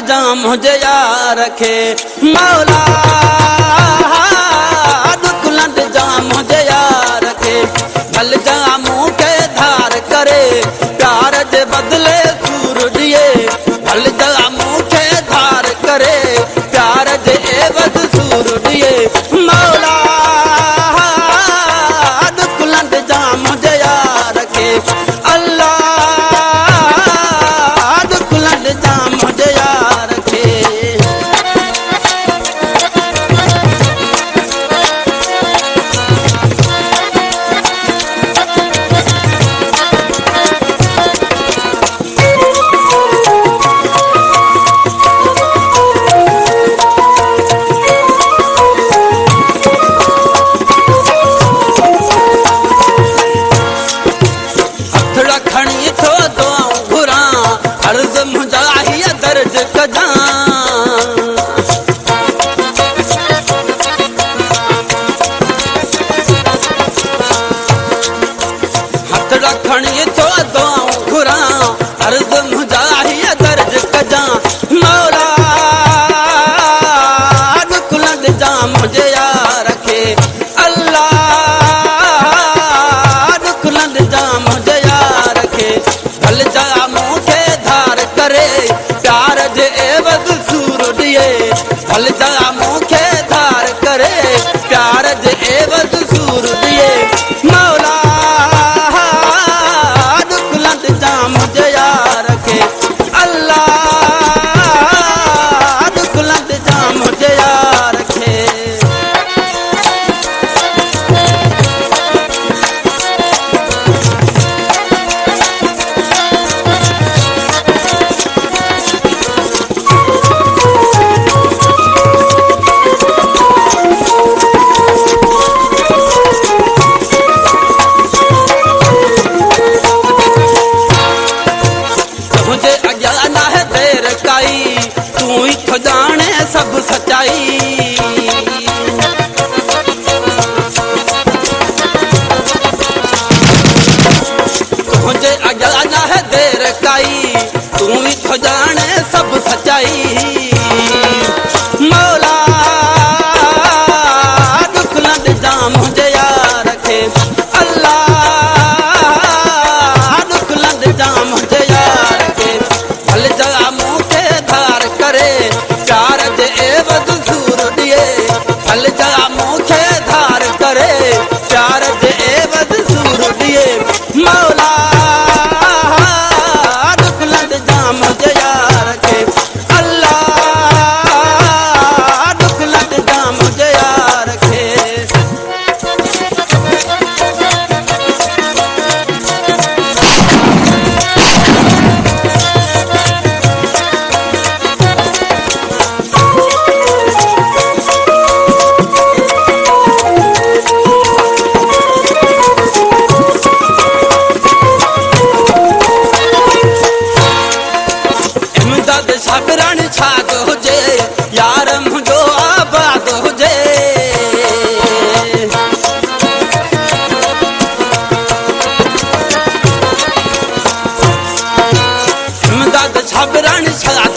जाम हुजे यार खे मौला दुख लंड जाम हुजे यार खे भल जामू के धार करे प्यार जे बदले सूर दिए भल जामू के धार करे प्यार जे एवज सूर दिए मौला दुख लंड जाम हुजे यार खे अल्लाह दुख लंड जाम हुजे यार खे खणी थो दुआऊं घुरां अर्ज़ मुंहिंजा हीअ दर्ज कजां हथड़ा खणी थो दुआऊं घुरां अर्ज़ मुंहिंजा हीअ दर्ज कजां मौला दुख लंड जाम हुजे यार खे अल्लाह दुख लंड जाम हुजे यार खे भल जामू के धार करे प्यार जे एवज सूर दिए भल जामू के धार करे प्यार जे एवज सूर दिए मौला दुख लंड जाम हुजे यार खे अल्लाह दुख लंड जाम हुजे यार खे तुझे अॻियां न है देर काई तूं ई थो ॼाणे सभु सचाई तुझे अॻियां न है देर काई तूं ई थो ॼाणे सभु सचाई मौला दुख लंड जाम हुजे यार खे अल्लाह दुख लंड जाम हुजे यार खे भल जामू के धार करे प्यार जे एवज सूर दिए भल जामू के धार करे प्यार जे एवज सूर दिए मौला दुख लंड जाम हुजे यार खे अल्लाह दुख लंड जाम हुजे यार खे इमदाद साबिरान छाग हुजे यार मुंहिंजो आबाद हुजे इमदाद साबिरान छाग